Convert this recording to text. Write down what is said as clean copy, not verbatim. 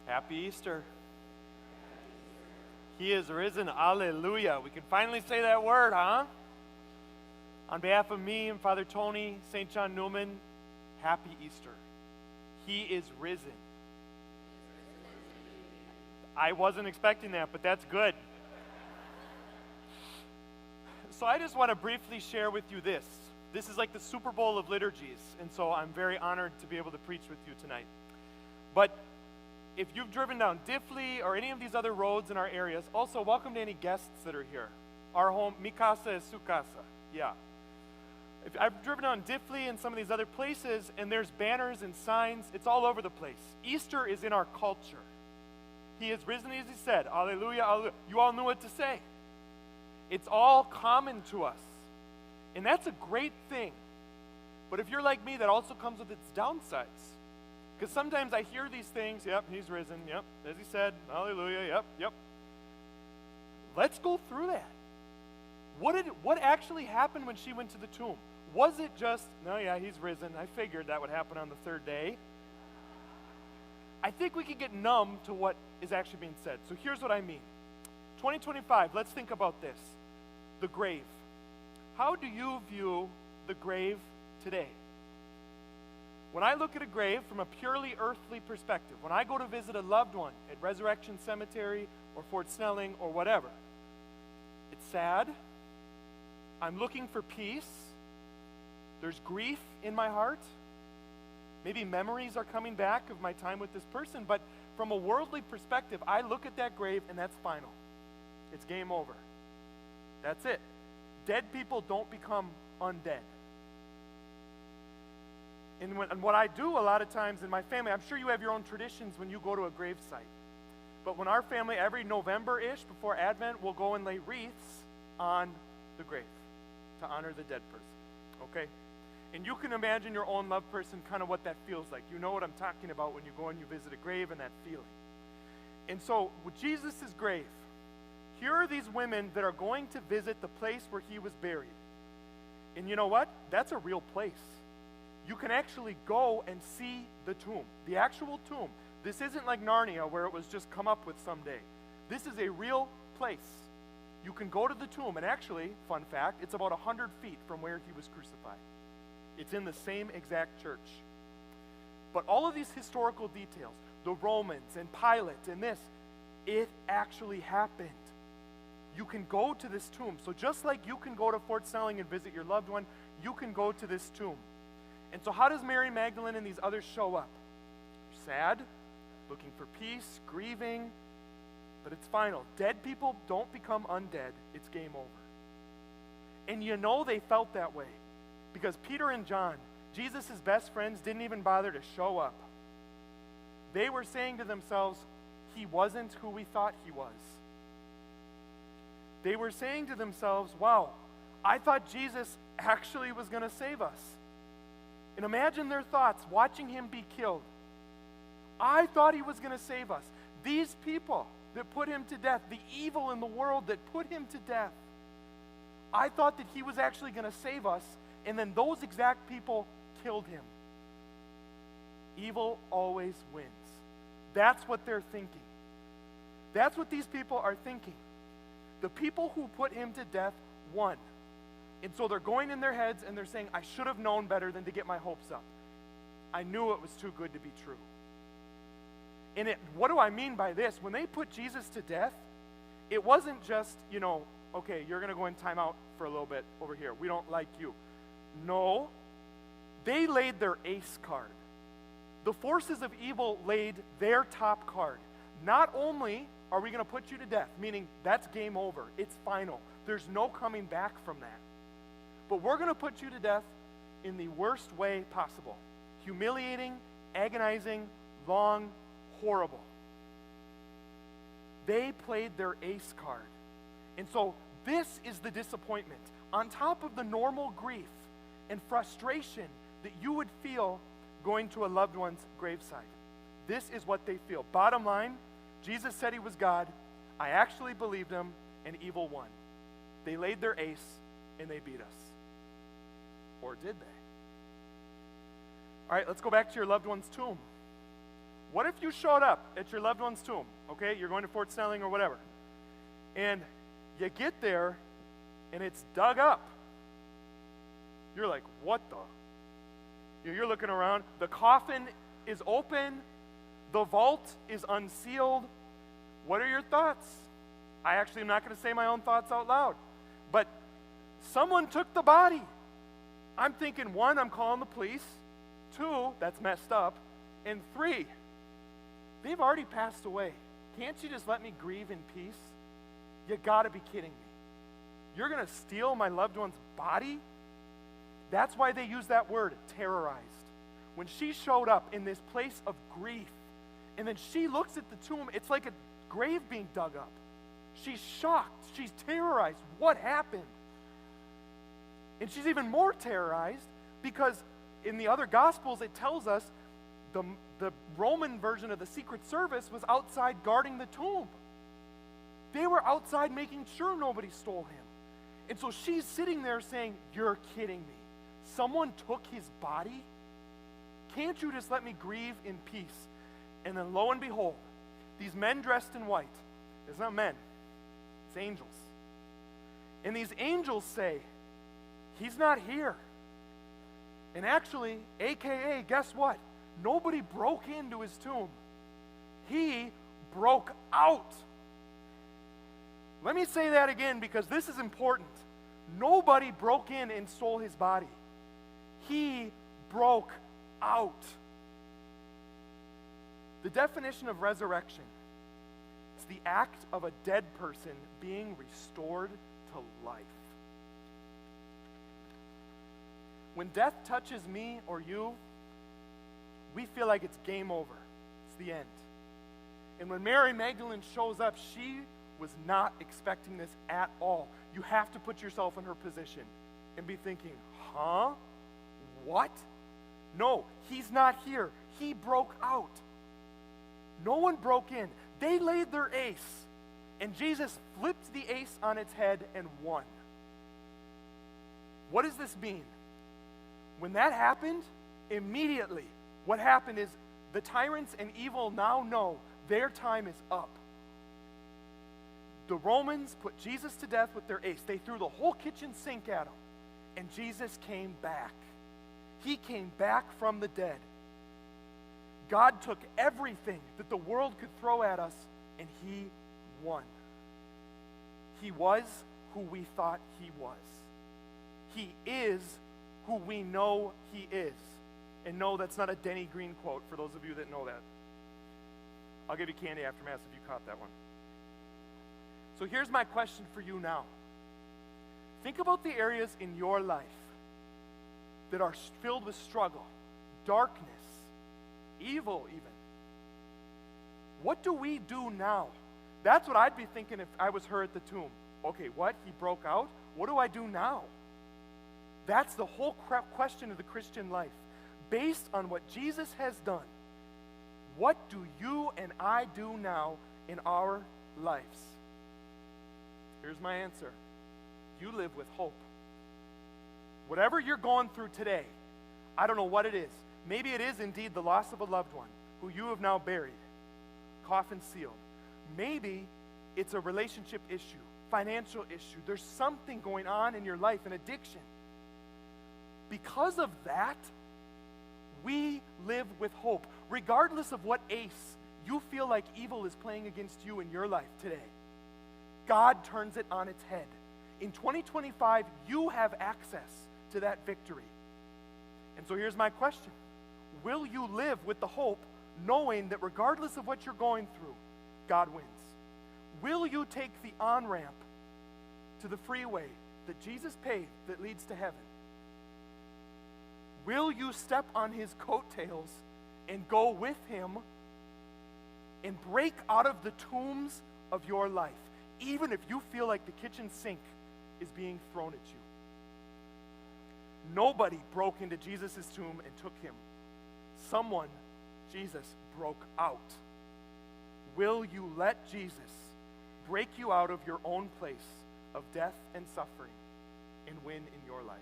Happy Easter. He is risen. Alleluia. We can finally say that word, huh? On behalf of me and Father Tony, St. John Neumann, happy Easter. He is risen. I wasn't expecting that, but that's good. So I just want to briefly share with you this. This is like the Super Bowl of liturgies, and so I'm very honored to be able to preach with you tonight. But if you've driven down Diffley or any of these other roads in our areas, also welcome to any guests that are here. Our home, mi casa es su casa. Yeah. If I've driven down Diffley and some of these other places, and there's banners and signs. It's all over the place. Easter is in our culture. He is risen, as he said. Alleluia, alleluia. You all knew what to say. It's all common to us. And that's a great thing. But if you're like me, that also comes with its downsides. Because sometimes I hear these things, yep, he's risen, yep, as he said, hallelujah, yep. Let's go through that. What actually happened when she went to the tomb? Was it just, no, yeah, he's risen. I figured that would happen on the third day. I think we could get numb to what is actually being said. So here's what I mean. 2025, let's think about this. The grave. How do you view the grave today? When I look at a grave from a purely earthly perspective, when I go to visit a loved one at Resurrection Cemetery or Fort Snelling or whatever, it's sad. I'm looking for peace. There's grief in my heart. Maybe memories are coming back of my time with this person, but from a worldly perspective, I look at that grave and that's final. It's game over. That's it. Dead people don't become undead. And what I do a lot of times in my family, I'm sure you have your own traditions when you go to a grave site. But when our family, every November-ish before Advent, we'll go and lay wreaths on the grave to honor the dead person. Okay? And you can imagine your own loved person, kind of what that feels like. You know what I'm talking about when you go and you visit a grave and that feeling. And so with Jesus' grave, here are these women that are going to visit the place where he was buried. And you know what? That's a real place. You can actually go and see the tomb, the actual tomb. This isn't like Narnia where it was just come up with someday. This is a real place. You can go to the tomb, and actually, fun fact, it's about 100 feet from where he was crucified. It's in the same exact church. But all of these historical details, the Romans and Pilate and this, it actually happened. You can go to this tomb. So just like you can go to Fort Snelling and visit your loved one, you can go to this tomb. And so how does Mary Magdalene and these others show up? Sad, looking for peace, grieving, but it's final. Dead people don't become undead. It's game over. And you know they felt that way because Peter and John, Jesus' best friends, didn't even bother to show up. They were saying to themselves, he wasn't who we thought he was. They were saying to themselves, wow, I thought Jesus actually was going to save us. And imagine their thoughts watching him be killed. I thought he was going to save us. These people that put him to death, the evil in the world that put him to death, I thought that he was actually going to save us, and then those exact people killed him. Evil always wins. That's what they're thinking. That's what these people are thinking. The people who put him to death won. And so they're going in their heads and they're saying, I should have known better than to get my hopes up. I knew it was too good to be true. And what do I mean by this? When they put Jesus to death, it wasn't just, okay, you're going to go in timeout for a little bit over here. We don't like you. No, they laid their ace card. The forces of evil laid their top card. Not only are we going to put you to death, meaning that's game over. It's final. There's no coming back from that. But we're going to put you to death in the worst way possible. Humiliating, agonizing, long, horrible. They played their ace card. And so this is the disappointment. On top of the normal grief and frustration that you would feel going to a loved one's graveside. This is what they feel. Bottom line, Jesus said he was God. I actually believed him, and evil won. They laid their ace, and they beat us. Or did they? All right, let's go back to your loved one's tomb. What if you showed up at your loved one's tomb, okay? You're going to Fort Snelling or whatever. And you get there, and it's dug up. You're like, what the? You're looking around. The coffin is open. The vault is unsealed. What are your thoughts? I actually am not going to say my own thoughts out loud. But someone took the body. I'm thinking, 1, I'm calling the police. 2, that's messed up. And 3, they've already passed away. Can't you just let me grieve in peace? You gotta be kidding me. You're gonna steal my loved one's body? That's why they use that word, terrorized. When she showed up in this place of grief, and then she looks at the tomb, it's like a grave being dug up. She's shocked. She's terrorized. What happened? And she's even more terrorized because in the other Gospels it tells us the Roman version of the Secret Service was outside guarding the tomb. They were outside making sure nobody stole him. And so she's sitting there saying, you're kidding me. Someone took his body? Can't you just let me grieve in peace? And then lo and behold, these men dressed in white, it's not men, it's angels. And these angels say, he's not here. And actually, AKA, guess what? Nobody broke into his tomb. He broke out. Let me say that again because this is important. Nobody broke in and stole his body. He broke out. The definition of resurrection is the act of a dead person being restored to life. When death touches me or you, we feel like it's game over. It's the end. And when Mary Magdalene shows up, she was not expecting this at all. You have to put yourself in her position and be thinking, huh? What? No, he's not here. He broke out. No one broke in. They laid their ace, and Jesus flipped the ace on its head and won. What does this mean? When that happened, immediately, what happened is the tyrants and evil now know their time is up. The Romans put Jesus to death with their ace. They threw the whole kitchen sink at him, and Jesus came back. He came back from the dead. God took everything that the world could throw at us, and he won. He was who we thought he was. He is who we know he is. And no, that's not a Denny Green quote, for those of you that know that. I'll give you candy after Mass if you caught that one. So here's my question for you now. Think about the areas in your life that are filled with struggle, darkness, evil even. What do we do now? That's what I'd be thinking if I was her at the tomb. Okay, what? He broke out? What do I do now? That's the whole question of the Christian life. Based on what Jesus has done, what do you and I do now in our lives? Here's my answer. You live with hope. Whatever you're going through today, I don't know what it is. Maybe it is indeed the loss of a loved one who you have now buried, coffin sealed. Maybe it's a relationship issue, financial issue. There's something going on in your life, an addiction. Because of that, we live with hope. Regardless of what ace you feel like evil is playing against you in your life today, God turns it on its head. In 2025, you have access to that victory. And so here's my question. Will you live with the hope knowing that regardless of what you're going through, God wins? Will you take the on-ramp to the freeway that Jesus paved that leads to heaven? Will you step on his coattails and go with him and break out of the tombs of your life, even if you feel like the kitchen sink is being thrown at you? Nobody broke into Jesus' tomb and took him. Someone, Jesus, broke out. Will you let Jesus break you out of your own place of death and suffering and win in your life?